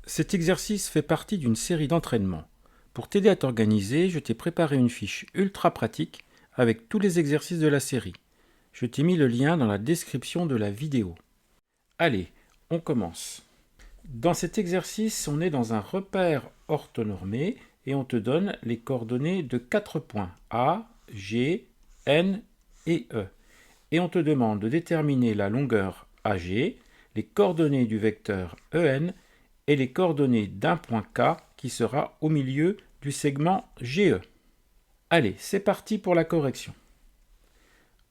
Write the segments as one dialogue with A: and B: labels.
A: Cet exercice fait partie d'une série d'entraînements. Pour t'aider à t'organiser, je t'ai préparé une fiche ultra pratique avec tous les exercices de la série. Je t'ai mis le lien dans la description de la vidéo. Allez, on commence. Dans cet exercice, on est dans un repère orthonormé et on te donne les coordonnées de 4 points A, G, N et E. Et on te demande de déterminer la longueur AG, les coordonnées du vecteur EN et les coordonnées d'un point K qui sera au milieu du segment GE. Allez, c'est parti pour la correction.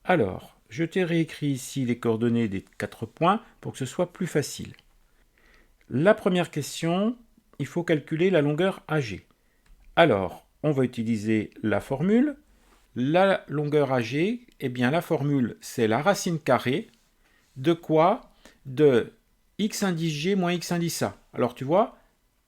A: Alors, je t'ai réécrit ici les coordonnées des 4 points pour que ce soit plus facile. La première question, il faut calculer la longueur AG. Alors, on va utiliser la formule. La longueur AG, eh bien la formule, c'est la racine carrée de quoi? De x indice G moins x indice A. Alors tu vois,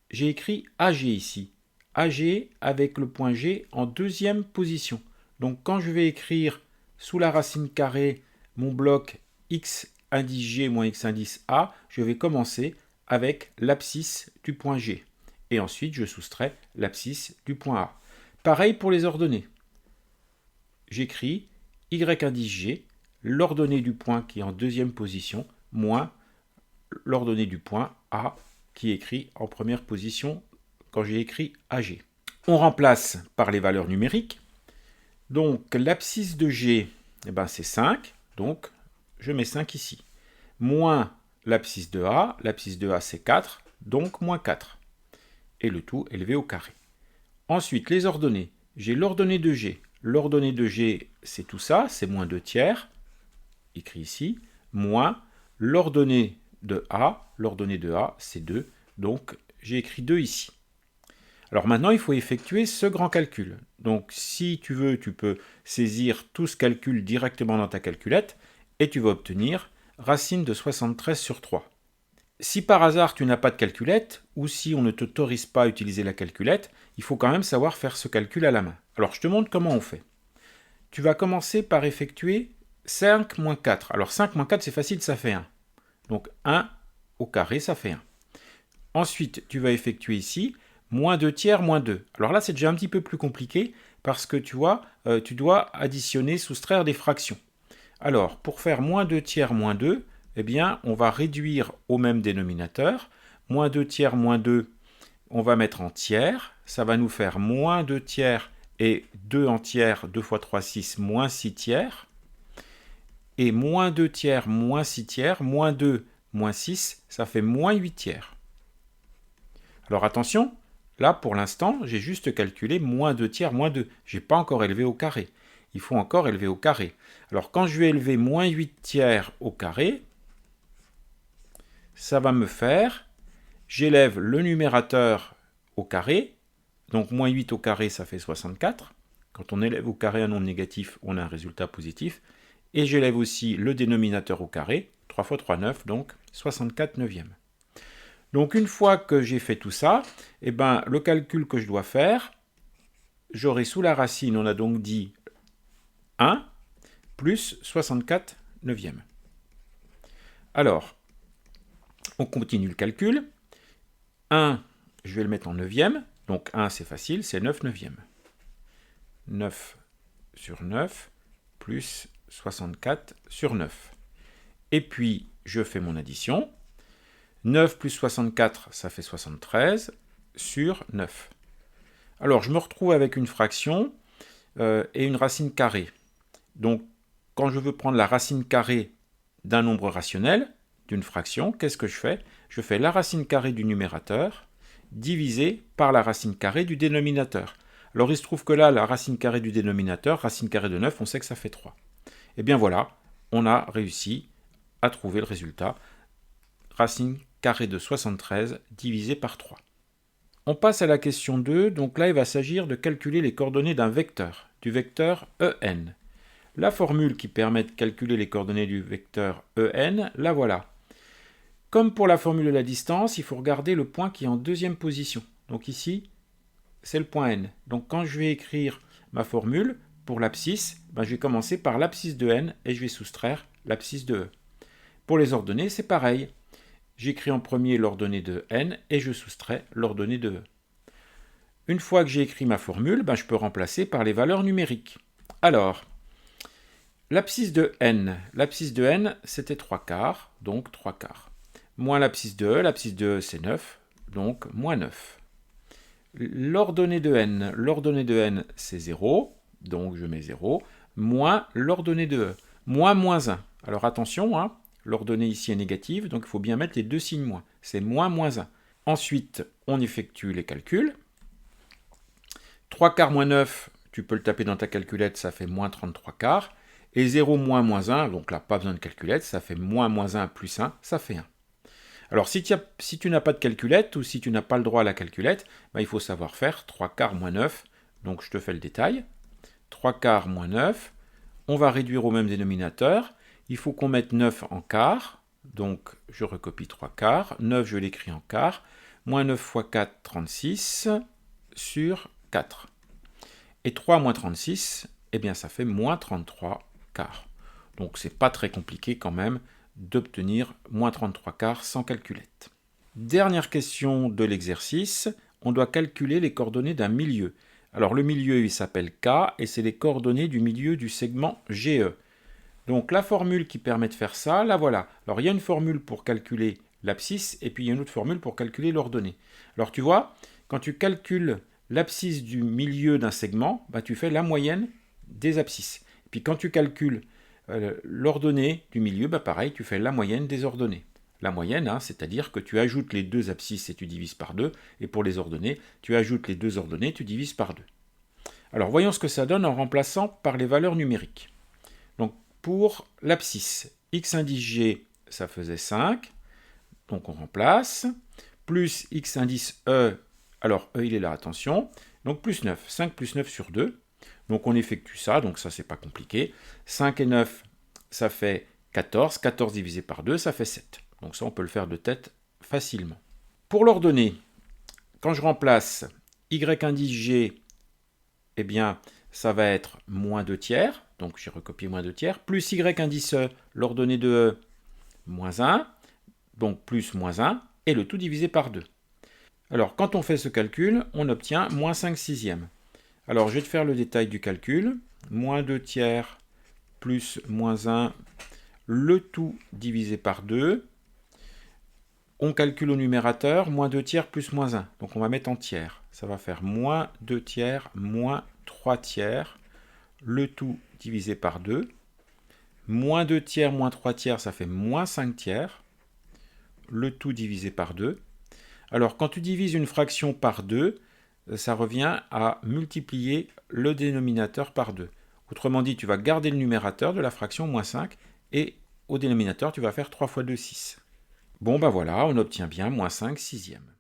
A: j'ai écrit AG ici. AG avec le point G en deuxième position. Donc quand je vais écrire sous la racine carrée mon bloc x indice G moins x indice A, je vais commencer avec l'abscisse du point G. Et ensuite, je soustrais l'abscisse du point A. Pareil pour les ordonnées. J'écris y indice G, l'ordonnée du point qui est en deuxième position, moins l'ordonnée du point A qui est écrit en première position quand j'ai écrit AG. On remplace par les valeurs numériques. Donc l'abscisse de G, eh ben, c'est 5, donc je mets 5 ici. Moins l'abscisse de A c'est 4, donc moins 4. Et le tout élevé au carré. Ensuite, les ordonnées. J'ai l'ordonnée de G. L'ordonnée de G, c'est tout ça, c'est moins 2 tiers, écrit ici, moins l'ordonnée de A, c'est 2, donc j'ai écrit 2 ici. Alors maintenant, il faut effectuer ce grand calcul. Donc si tu veux, tu peux saisir tout ce calcul directement dans ta calculette, et tu vas obtenir racine de 73 sur 3. Si par hasard tu n'as pas de calculette, ou si on ne t'autorise pas à utiliser la calculette, il faut quand même savoir faire ce calcul à la main. Alors je te montre comment on fait. Tu vas commencer par effectuer 5 moins 4. Alors 5 moins 4 c'est facile, ça fait 1. Donc 1 au carré, ça fait 1. Ensuite, tu vas effectuer ici moins 2 tiers moins 2. Alors là c'est déjà un petit peu plus compliqué parce que tu vois, tu dois additionner, soustraire des fractions. Alors pour faire moins 2 tiers moins 2, eh bien, on va réduire au même dénominateur. Moins 2 tiers, moins 2, on va mettre en tiers. Ça va nous faire moins 2 tiers et 2 en tiers, 2 fois 3, 6, moins 6 tiers. Et moins 2 tiers, moins 6 tiers, moins 2, moins 6, ça fait moins 8 tiers. Alors attention, là pour l'instant, j'ai juste calculé moins 2 tiers, moins 2. Je n'ai pas encore élevé au carré. Il faut encore élever au carré. Alors quand je vais élever moins 8 tiers au carré, ça va me faire, j'élève le numérateur au carré, donc moins 8 au carré, ça fait 64. Quand on élève au carré un nombre négatif, on a un résultat positif. Et j'élève aussi le dénominateur au carré, 3 fois 3, 9, donc 64 neuvièmes. Donc une fois que j'ai fait tout ça, eh ben, le calcul que je dois faire, j'aurai sous la racine, on a donc dit 1 plus 64 neuvièmes. Alors, on continue le calcul. 1, je vais le mettre en neuvième. Donc 1, c'est facile, c'est 9 neuvièmes. 9 sur 9 plus 64 sur 9. Et puis, je fais mon addition. 9 plus 64, ça fait 73 sur 9. Alors, je me retrouve avec une fraction et une racine carrée. Donc, quand je veux prendre la racine carrée d'un nombre rationnel, d'une fraction, qu'est-ce que je fais? Je fais la racine carrée du numérateur divisé par la racine carrée du dénominateur. Alors il se trouve que là, la racine carrée du dénominateur, racine carrée de 9, on sait que ça fait 3. Et bien voilà, on a réussi à trouver le résultat. Racine carrée de 73 divisé par 3. On passe à la question 2, donc là il va s'agir de calculer les coordonnées d'un vecteur, du vecteur EN. La formule qui permet de calculer les coordonnées du vecteur EN, la voilà. Comme pour la formule de la distance, il faut regarder le point qui est en deuxième position. Donc ici, c'est le point N. Donc quand je vais écrire ma formule pour l'abscisse, je vais commencer par l'abscisse de N et je vais soustraire l'abscisse de E. Pour les ordonnées, c'est pareil. j'écris en premier l'ordonnée de n et je soustrais l'ordonnée de e. Une fois que j'ai écrit ma formule, je peux remplacer par les valeurs numériques. Alors, l'abscisse de n, c'était 3/4, donc 3/4. Moins l'abscisse de e c'est 9, donc moins 9. L'ordonnée de n, c'est 0, donc je mets 0, moins l'ordonnée de e, moins 1. Alors attention, l'ordonnée ici est négative, donc il faut bien mettre les deux signes moins. C'est moins 1. Ensuite, on effectue les calculs. 3/4 moins 9, tu peux le taper dans ta calculette, ça fait moins 33/4. Et 0 moins 1, donc là, pas besoin de calculette, ça fait moins 1 plus 1, ça fait 1. Alors, si tu n'as pas de calculette ou si tu n'as pas le droit à la calculette, il faut savoir faire 3/4 moins 9. Donc, je te fais le détail. 3/4 moins 9, on va réduire au même dénominateur. Il faut qu'on mette 9 en quart. Donc, je recopie 3/4. 9, je l'écris en quart. Moins 9 fois 4, 36 sur 4. Et 3 moins 36, ça fait moins 33/4. Donc, c'est pas très compliqué quand même d'obtenir moins 33/4 sans calculette. Dernière question de l'exercice, on doit calculer les coordonnées d'un milieu. Alors le milieu, il s'appelle K, et c'est les coordonnées du milieu du segment GE. Donc la formule qui permet de faire ça, la voilà. Alors il y a une formule pour calculer l'abscisse, et puis il y a une autre formule pour calculer l'ordonnée. Alors tu vois, quand tu calcules l'abscisse du milieu d'un segment, tu fais la moyenne des abscisses. Et puis quand tu calcules l'ordonnée du milieu, pareil, tu fais la moyenne des ordonnées. La moyenne, c'est-à-dire que tu ajoutes les deux abscisses et tu divises par 2, et pour les ordonnées, tu ajoutes les deux ordonnées, tu divises par 2. Alors voyons ce que ça donne en remplaçant par les valeurs numériques. Donc pour l'abscisse, x indice g, ça faisait 5, donc on remplace, plus x indice e, alors e il est là, attention, donc plus 9, 5 plus 9 sur 2, donc on effectue ça, donc ça c'est pas compliqué. 5 et 9, ça fait 14. 14 divisé par 2, ça fait 7. Donc ça on peut le faire de tête facilement. Pour l'ordonnée, quand je remplace y indice g, ça va être moins 2 tiers. Donc j'ai recopié moins 2 tiers. Plus y indice e, l'ordonnée de e, moins 1. Donc plus moins 1. Et le tout divisé par 2. Alors quand on fait ce calcul, on obtient moins 5 sixièmes. Alors, je vais te faire le détail du calcul. Moins 2 tiers plus moins 1, le tout divisé par 2. On calcule au numérateur, moins 2 tiers plus moins 1. Donc, on va mettre en tiers. Ça va faire moins 2 tiers moins 3 tiers, le tout divisé par 2. Moins 2 tiers moins 3 tiers, ça fait moins 5 tiers, le tout divisé par 2. Alors, quand tu divises une fraction par 2, ça revient à multiplier le dénominateur par 2. Autrement dit, tu vas garder le numérateur de la fraction moins 5 et au dénominateur, tu vas faire 3 fois 2, 6. Bon, voilà, on obtient bien moins 5 sixièmes.